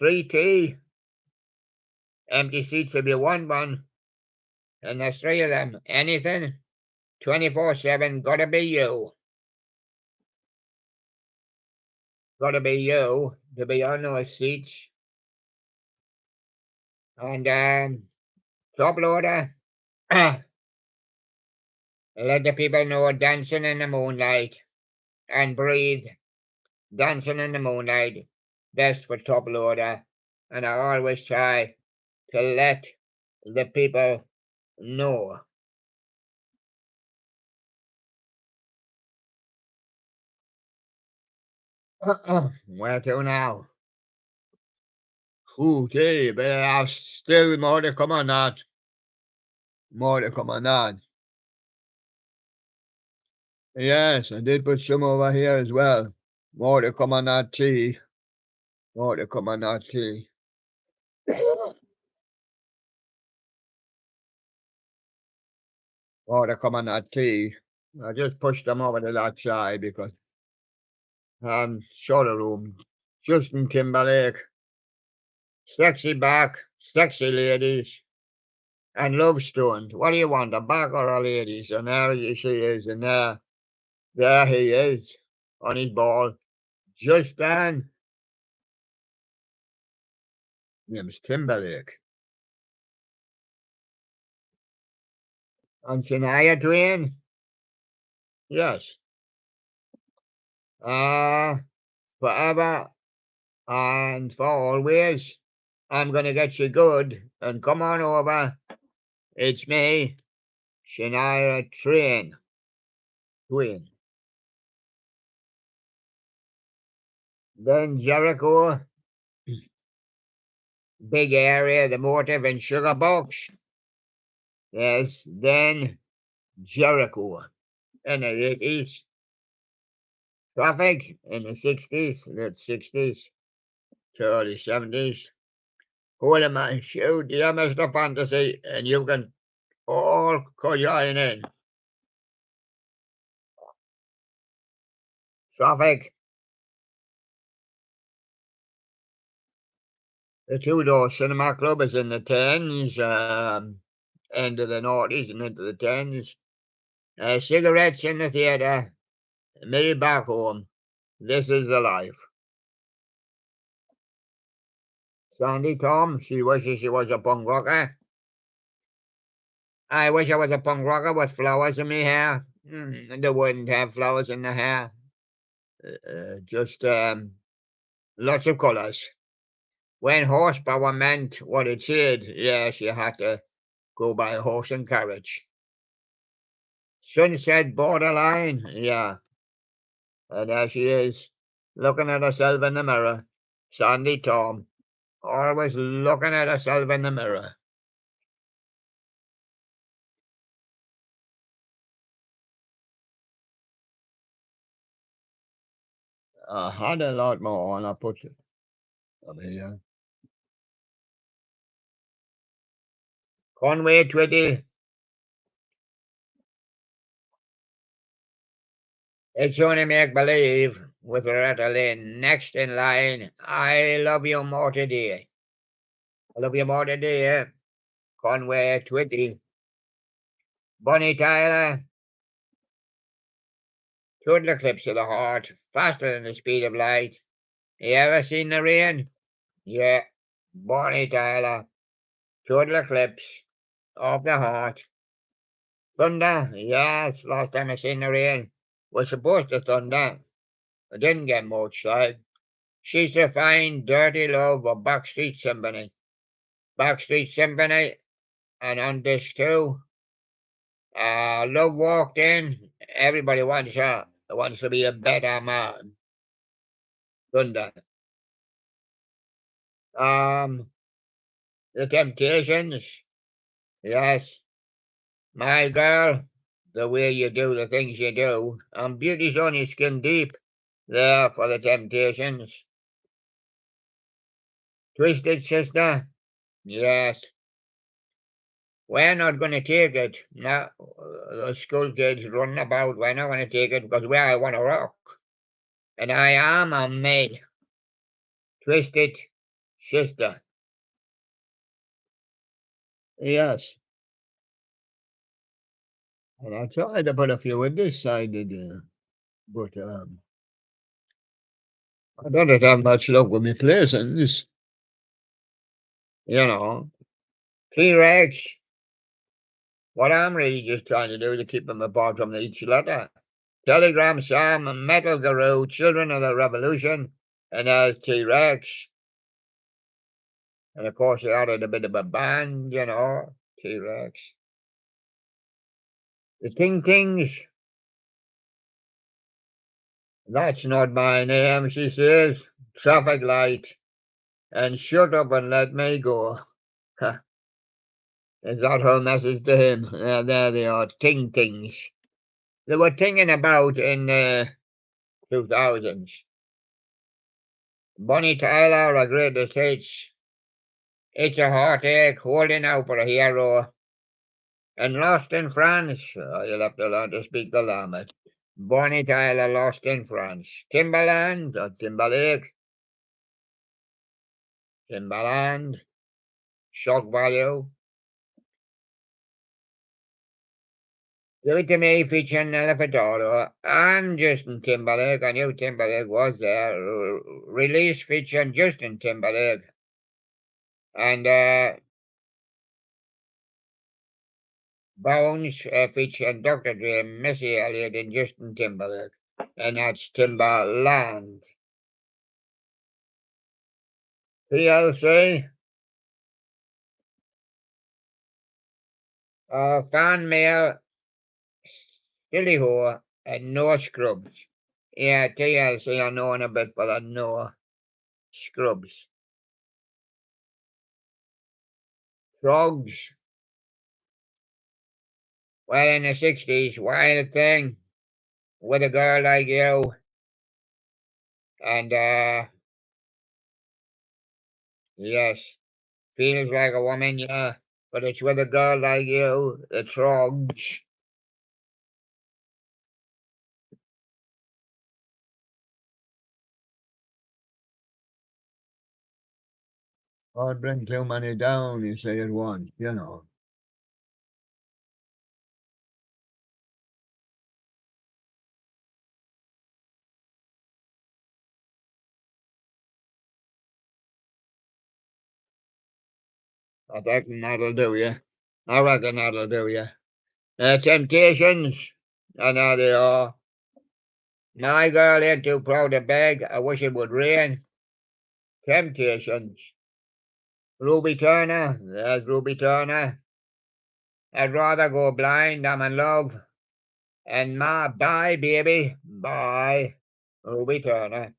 3T, empty seats if you want one, and there's 3 of them. Anything, 24/7, gotta be you. Gotta be you to be on those seats. And top loader. Let the people know dancing in the moonlight and breathe. Dancing in the moonlight, best for top loader. And I always try to let the people know. Where to now? Ooh, gee, but I've still more to come on that. More to come on that. Yes, I did put some over here as well. More to come on that tea. More to come on that tea. More to come on that tea. I just pushed them over to that side because short of room. Justin Timberlake. Sexy back, sexy ladies, and love stoned. What do you want, a back or a ladies? And there she is, and there he is on his ball. Justin. Name is Timberlake. And Shania Twain. Yes. Forever and for always. I'm gonna get you good, and come on over. It's me, Shania Twain. Then Jericho, big area, the motive and sugar box. Yes, then Jericho in the 80s. Traffic in the 60s, late 60s to early 70s. Hold of my shoe, dear Mr. Fantasy, and you can all join in. Traffic. The two-door cinema club is in the 10s, end of the 90s and into the 10s. Cigarettes in the theatre. Me back home. This is the life. Sandy Tom, she wishes she was a punk rocker. I wish I was a punk rocker with flowers in my hair. They wouldn't have flowers in the hair. Just lots of colours. When horsepower meant what it said, yes, you had to go by horse and carriage. Sunset borderline, yeah. And there she is, looking at herself in the mirror. Sandy Tom, always looking at herself in the mirror. I had a lot more and I put it over here. Conway Twitty. It's only make believe with Loretta Lynn. Next in line, I love you more today. I love you more today. Conway Twitty. Bonnie Tyler. Total eclipse of the heart, faster than the speed of light. You ever seen the rain? Yeah. Bonnie Tyler. Total eclipse of the heart. Thunder? Yes, last time I seen the rain. Was supposed to thunder. I didn't get much, like. She's the fine, dirty love of Backstreet Symphony. Backstreet Symphony, and on disc two, Love walked in. Everybody wants to be a better man. Thunder. The Temptations. Yes. My girl, the way you do the things you do. And Beauty's only skin deep. There for the Temptations. Twisted Sister. Yes. We're not going to take it. No, the school kids running about. We're not going to take it because we all want to rock. And I am a me. Twisted Sister. Yes. And I tried to put a few in this side of the, but I don't have much luck with my placings. You know. T-Rex. What I'm really just trying to do is to keep them apart from each letter. Telegram Sam, Metal Guru, Children of the Revolution, and there's T-Rex. And of course, they added a bit of a band, you know, T-Rex. The Ting Tings. That's not my name, she says. Traffic light. And shut up and let me go. Is that her message to him? There they are, Ting Tings. They were tinging about in the 2000s. Bonnie Tyler, a greatest hits. It's a heartache, holding out for a hero. And Lost in France. You'll have to learn to speak the language. Bonnie Tyler, Lost in France. Timberland or Timberlake. Timberland. Shock value. Give it to me featuring Nelly Furtado and Justin Timberlake. I knew Timberlake was there. Release featuring Justin Timberlake. And Bones featuring Dr. Dre, Missy Elliott, and Justin Timberlake. And that's Timberland. PLC. Fan mail. Silly Whore and No Scrubs. Yeah, TLC I know a bit, but I know Scrubs. Frogs. Well, in the 60s, Wild Thing. With a Girl Like You. And, yes. Feels Like a Woman, yeah. But it's With a Girl Like You. The Frogs. I'd bring too many down, you say at once, you know. I reckon that'll do you. I reckon that'll do you. Temptations. I know they are. My girl ain't too proud to beg. I wish it would rain. Temptations. Ruby Turner. There's Ruby Turner. I'd rather go blind. I'm in love. And bye, baby. Bye. Ruby Turner.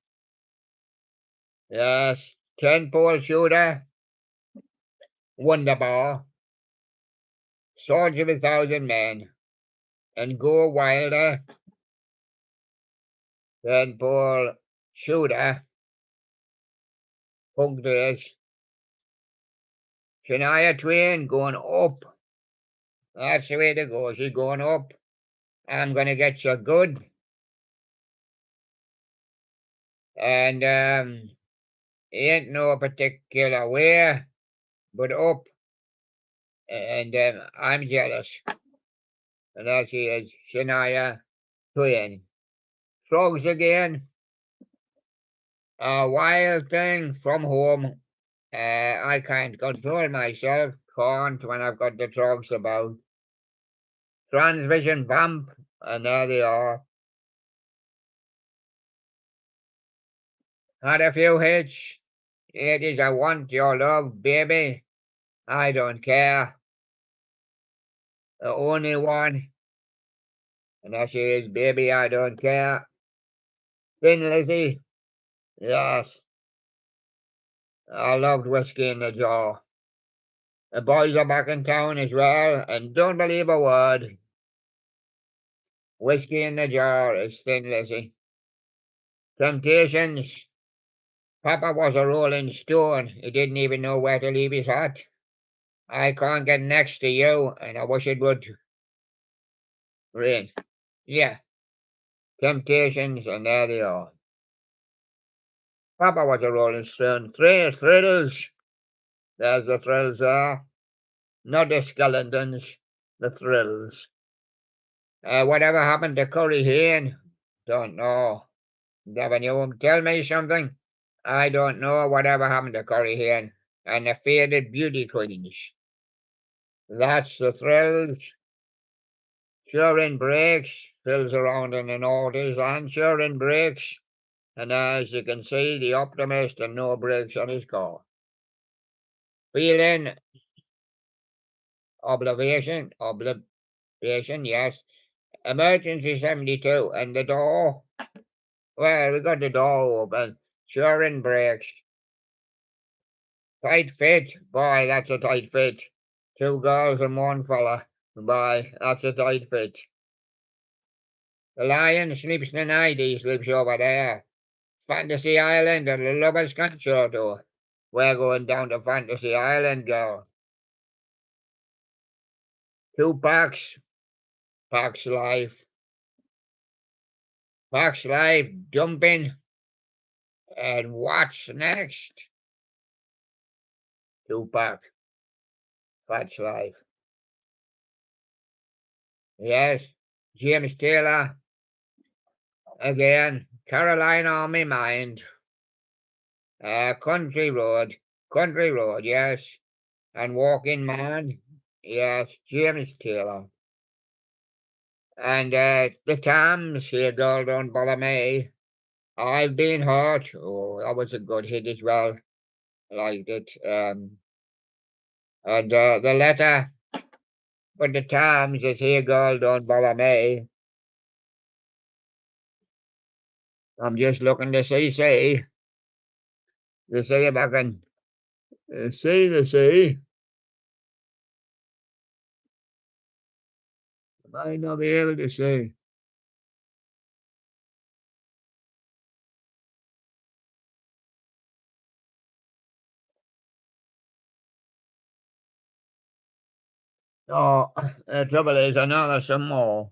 Yes. 10-pole shooter. Wonderbar. Soldier of 1,000 men. And go wilder. 10-pole shooter. Punk days. Shania Twain going up. That's the way to go. She's going up. I'm going to get you good. And ain't no particular way, but up. And I'm jealous. And there she is, Shania Twain. Drugs again. A wild thing from home. I can't control myself. Can't when I've got the drugs about. Transvision vamp. And there they are. Had a few hits. It is I want your love, baby. I don't care. The only one. And there she is, baby, I don't care. Thin Lizzy. Yes. I loved Whiskey in the Jar. The boys are back in town as well, and don't believe a word. Whiskey in the Jar is Thin Lizzy. Temptations. Papa was a rolling stone. He didn't even know where to leave his hat. I can't get next to you, and I wish it would rain. Yeah. Temptations, and there they are. Papa was a rolling stone. Thrills. There's the thrills there. Not the skeletons, the thrills. Whatever happened to Curry Hain? Don't know. Never knew him. Tell me something. I don't know whatever happened to Curry Hain and the faded beauty queens. That's the thrills. Sure in breaks. Thrills around in the noughties and sure in breaks. And as you can see, the optimist and no brakes on his car. Feeling obligation, yes. Emergency 72 and the door. Well, we got the door open. Sure in breaks. Tight fit. Boy, that's a tight fit. 2 girls and 1 fella. Boy, that's a tight fit. The lion sleeps tonight. He sleeps over there. Fantasy Island and the Lovers Concerto. We're going down to Fantasy Island, girl. 2 packs. Packs Life. Packs Life dumping. And what's next? 2 pack. Packs Life. Yes. James Taylor. Again. Carolina on my mind. Country Road, yes. And Walking Man, yes. James Taylor. And the Tams, here, Girl Don't Bother Me. I've Been Hurt. Oh, that was a good hit as well. I liked it. And the letter for the Tams is Here, Girl Don't Bother Me. I'm just looking to see if I can see. I might not be able to see. No, the trouble is, I know there's some more,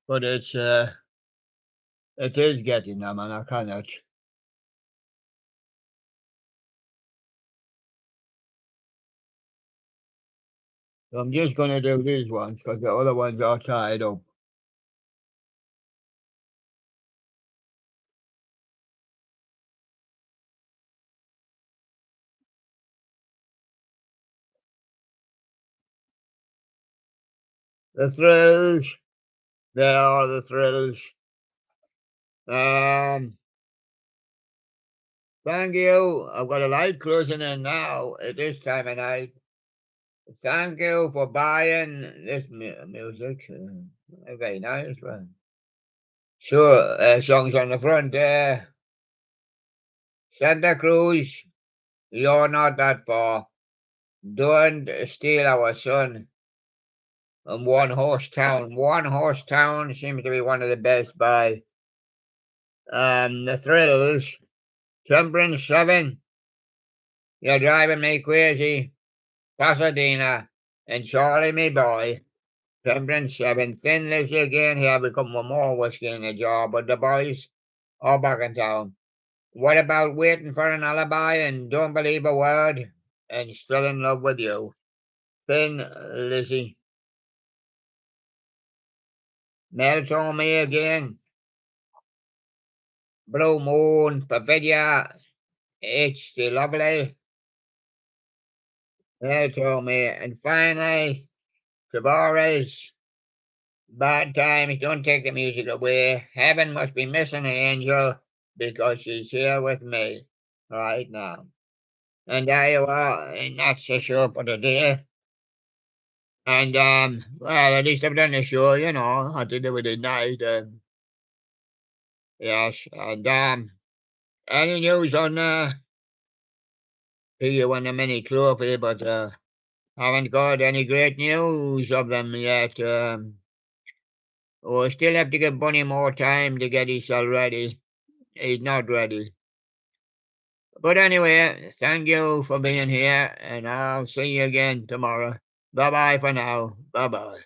but it is getting them, and I cannot. So I'm just going to do these ones because the other ones are tied up. The thrills. There are the thrills. Thank you. I've got a light closing in now at this time of night. Thank you for buying this music. Very nice one. Sure, songs on the front there. Santa Cruz, you're not that far. Don't steal our son. And One Horse Town. One Horse Town seems to be one of the best by the Thrills. Temperance 7, you're driving me crazy. Pasadena and Charlie, me boy. Temperance 7, Thin Lizzy again here. We come with more whiskey in the jar, but the boys are back in town. What about waiting for an alibi and don't believe a word and still in love with you? Thin Lizzy. Mel told me again. Blue Moon, Perfidia, it's the lovely. Mel told me. And finally, Tavares. Bad times, don't take the music away. Heaven must be missing an angel because she's here with me right now. And there you are, and that's the show for today. And well, at least I've done the show, I did it with the night. Yes, and any news on you won the mini trophy, but haven't got any great news of them yet. We still have to give Bunny more time to get himself ready. He's not ready. But anyway, thank you for being here, and I'll see you again tomorrow. Bye bye for now. Bye bye.